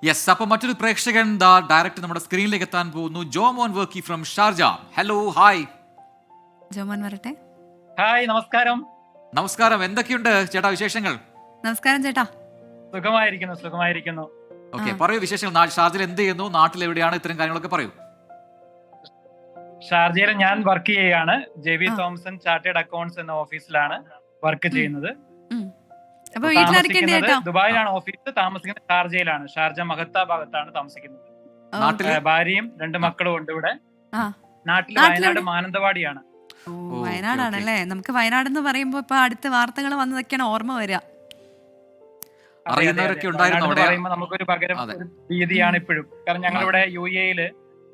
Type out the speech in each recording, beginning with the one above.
Yes, അപ്പോൾ മറ്റൊരു പ്രേക്ഷകൻ ഡയറക്റ്റ് നമ്മുടെ സ്ക്രീനിലേക്ക് എത്താൻ പോകുന്നു. Jomon Varkey from Sharjah. Hello, hi. Jomon വരട്ടെ. ഹായ്, നമസ്കാരം. നമസ്കാരം, എന്തൊക്കെയുണ്ട് ചേട്ടാ വിശേഷങ്ങൾ? നമസ്കാരം ചേട്ടാ. സുഖമായിരിക്കുന്നു. ഓക്കെ, പറയൂ വിശേഷങ്ങൾ. ഷാർജയിൽ എന്ത് ചെയ്യുന്നു, നാട്ടിൽ എവിടെയാണ്, ഇത്തരം കാര്യങ്ങളൊക്കെ പറയൂ. ഷാർജയിൽ ഞാൻ വർക്ക് ചെയ്യുകയാണ്. JV തോമസൺ ചാർട്ടേഡ് അക്കൗണ്ട്സ് എന്ന ഓഫീസിലാണ് വർക്ക് ചെയ്യുന്നത്. അപ്പൊ വീട്ടിലായിരിക്കണ്ടേ ചേട്ടാ? ദുബായിലാണ് ഓഫീസ്, താമസിക്കുന്നത് ഷാർജയിലാണ്. ഷാർജ മഹത്ത ഭാഗത്താണ് താമസിക്കുന്നത്. നാട്ടില് ഭാര്യയും 2 മക്കളും ഉണ്ട് ഇവിടെ. നാട്ടിൽ വയനാട് മാനന്തവാടിയാണ്. വയനാടാണല്ലേ. നമുക്ക് വയനാട് എന്ന് പറയുമ്പോ ഇപ്പൊ അടുത്ത വാർത്തകൾ വന്നതൊക്കെയാണ് ഓർമ്മ വരിക. അറിയുന്നവരൊക്കെ ഉണ്ടായിരുന്നു അവിടെ. നമുക്കൊരു പകരം രീതിയാണ് ഇപ്പോഴും. കാരണം ഞങ്ങളിവിടെ UAE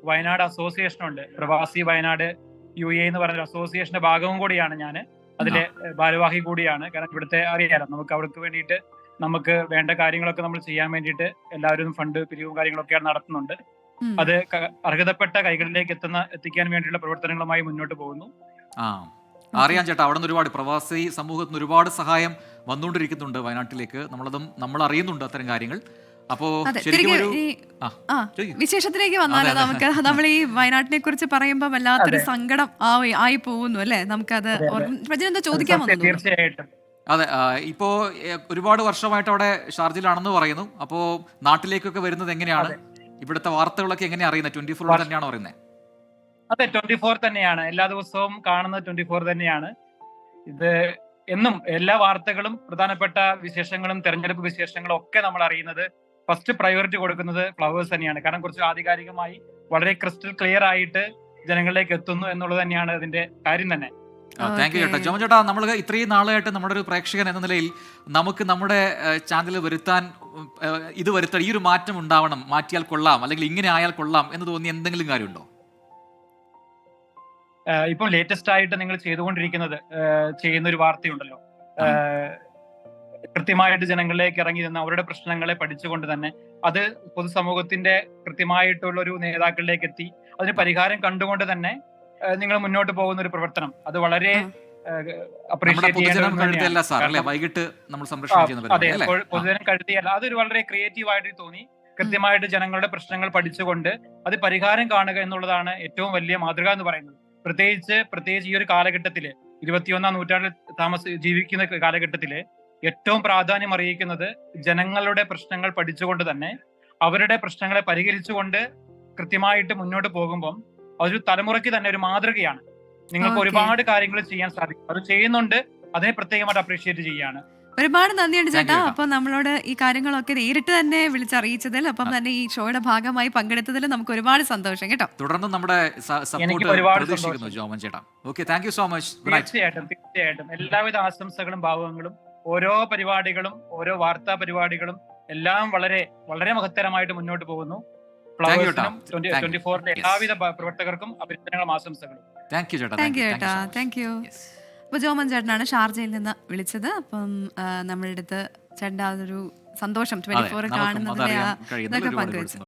വയനാട് അസോസിയേഷൻ ഉണ്ട്. പ്രവാസി വയനാട് UAE എന്ന് പറഞ്ഞ അസോസിയേഷന്റെ ഭാഗവും കൂടിയാണ് ഞാൻ. അതിലെ ഭാരവാഹി കൂടിയാണ്. കാരണം ഇവിടുത്തെ അറിയാലോ, നമുക്ക് അവർക്ക് വേണ്ടിയിട്ട് നമുക്ക് വേണ്ട കാര്യങ്ങളൊക്കെ നമ്മൾ ചെയ്യാൻ വേണ്ടിയിട്ട് എല്ലാവരും ഫണ്ട് പിരിവും കാര്യങ്ങളൊക്കെ നടത്തുന്നുണ്ട്. അത് അർഹതപ്പെട്ട കൈകളിലേക്ക് എത്തിക്കാൻ വേണ്ടിയുള്ള പ്രവർത്തനങ്ങളുമായി മുന്നോട്ട് പോകുന്നു. അറിയാം ചേട്ടാ, അവിടെ നിന്ന് ഒരുപാട് പ്രവാസി സമൂഹത്തിന് ഒരുപാട് സഹായം വന്നുകൊണ്ടിരിക്കുന്നുണ്ട് വയനാട്ടിലേക്ക്. നമ്മൾ അറിയുന്നുണ്ട് അത്തരം കാര്യങ്ങൾ. അപ്പോ വിശേഷത്തിലേക്ക് വന്നാലോ നമുക്ക്. നമ്മൾ ഈ വയനാട്ടിനെ കുറിച്ച് പറയുമ്പോ വല്ലാത്തൊരു സങ്കടം ആയി പോകുന്നു അല്ലെ. നമുക്കത് എന്താ ചോദിക്കാൻ വന്നു? തീർച്ചയായിട്ടും അതെ, ഇപ്പോ ഒരുപാട് വർഷമായിട്ട് അവിടെ ഷാർജയിലാണെന്ന് പറയുന്നു. അപ്പോ നാട്ടിലേക്കൊക്കെ വരുന്നത് എങ്ങനെയാണ്? ഇവിടുത്തെ വാർത്തകളൊക്കെ എങ്ങനെയാ അറിയുന്നത്? 24 തന്നെയാണോ അറിയുന്നത്? അതെ, 24 തന്നെയാണ്. എല്ലാ ദിവസവും കാണുന്നത് 24 തന്നെയാണ്. ഇത് എന്നും എല്ലാ വാർത്തകളും പ്രധാനപ്പെട്ട വിശേഷങ്ങളും തെരഞ്ഞെടുപ്പ് വിശേഷങ്ങളും ഒക്കെ നമ്മൾ അറിയുന്നത് ഫസ്റ്റ് പ്രയോറിറ്റി കൊടുക്കുന്നത് ഫ്ലവേഴ്സ് തന്നെയാണ്. കാരണം കുറച്ച് ആധികാരികമായി വളരെ ക്രിസ്റ്റൽ ക്ലിയർ ആയിട്ട് ജനങ്ങളിലേക്ക് എത്തുന്നു എന്നുള്ളത് തന്നെയാണ് അതിന്റെ കാര്യം തന്നെ. താങ്ക് യു ചേട്ടാ. ജോമൻ ചേട്ടാ, നമ്മൾ ഇത്രയും നാളായിട്ട് നമ്മുടെ ഒരു പ്രേക്ഷകൻ എന്ന നിലയിൽ നമുക്ക് നമ്മുടെ ചാനൽ വരുത്താൻ ഈ ഒരു മാറ്റം ഉണ്ടാവണം, മാറ്റിയാൽ കൊള്ളാം, അല്ലെങ്കിൽ ഇങ്ങനെ ആയാൽ കൊള്ളാം എന്ന് തോന്നിയ എന്തെങ്കിലും കാര്യമുണ്ടോ? ഇപ്പം ലേറ്റസ്റ്റ് ആയിട്ട് നിങ്ങൾ ചെയ്യുന്ന ഒരു വാർത്തയുണ്ടല്ലോ, കൃത്യമായിട്ട് ജനങ്ങളിലേക്ക് ഇറങ്ങി നിന്ന് അവരുടെ പ്രശ്നങ്ങളെ പഠിച്ചുകൊണ്ട് തന്നെ അത് പൊതുസമൂഹത്തിന്റെ കൃത്യമായിട്ടുള്ള ഒരു നേതാക്കളിലേക്ക് എത്തി അതിന് പരിഹാരം കണ്ടുകൊണ്ട് തന്നെ നിങ്ങൾ മുന്നോട്ട് പോകുന്ന ഒരു പ്രവർത്തനം, അത് വളരെ പൊതുജനം കഴുതിയല്ല, അതൊരു വളരെ ക്രിയേറ്റീവ് ആയിട്ട് തോന്നി. കൃത്യമായിട്ട് ജനങ്ങളുടെ പ്രശ്നങ്ങൾ പഠിച്ചുകൊണ്ട് അത് പരിഹാരം കാണുക എന്നുള്ളതാണ് ഏറ്റവും വലിയ മാതൃക എന്ന് പറയുന്നത്. പ്രത്യേകിച്ച് ഈ ഒരു കാലഘട്ടത്തില് 21ാം നൂറ്റാണ്ടിൽ ജീവിക്കുന്ന കാലഘട്ടത്തില് ഏറ്റവും പ്രാധാന്യം അറിയിക്കുന്നത് ജനങ്ങളുടെ പ്രശ്നങ്ങൾ പഠിച്ചുകൊണ്ട് തന്നെ അവരുടെ പ്രശ്നങ്ങളെ പരിഹരിച്ചുകൊണ്ട് കൃത്യമായിട്ട് മുന്നോട്ട് പോകുമ്പം അതൊരു തലമുറയ്ക്ക് തന്നെ ഒരു മാതൃകയാണ്. നിങ്ങൾക്ക് ഒരുപാട് കാര്യങ്ങൾ ചെയ്യാൻ സാധിക്കും. അത് ചെയ്യുന്നുണ്ട്, അതിനെ പ്രത്യേകമായിട്ട് അപ്രീഷിയേറ്റ് ചെയ്യാണ്. ഒരുപാട് നന്ദിയുണ്ട് ചേട്ടാ. അപ്പൊ നമ്മളോട് ഈ കാര്യങ്ങളൊക്കെ നേരിട്ട് തന്നെ വിളിച്ചറിയിച്ചതിൽ, അപ്പം തന്നെ ഈ ഷോയുടെ ഭാഗമായി പങ്കെടുത്തതിൽ നമുക്ക് ഒരുപാട് സന്തോഷം കേട്ടോ. തുടർന്ന് നമ്മുടെ തീർച്ചയായിട്ടും എല്ലാവിധ ആശംസകളും ഭാവങ്ങളും ഓരോ പരിപാടികളും ഓരോ വാർത്താ പരിപാടികളും എല്ലാം വളരെ വളരെ മഹത്തരമായിട്ട് മുന്നോട്ട് പോകുന്നു. 24 എല്ലാവിധ പ്രവർത്തകർക്കും അഭിനന്ദനങ്ങളും ആശംസകളും. താങ്ക് യു ചേട്ടാ. Thank you. അപ്പോൾ ജോമൻ ചേട്ടനാണ് ഷാർജയിൽ നിന്ന് വിളിച്ചത്. അപ്പം നമ്മളുടെ അടുത്ത് ചേട്ടൻ്റെ അതൊരു സന്തോഷം 24 കാണുന്നതിനെ പങ്കുവെച്ചു.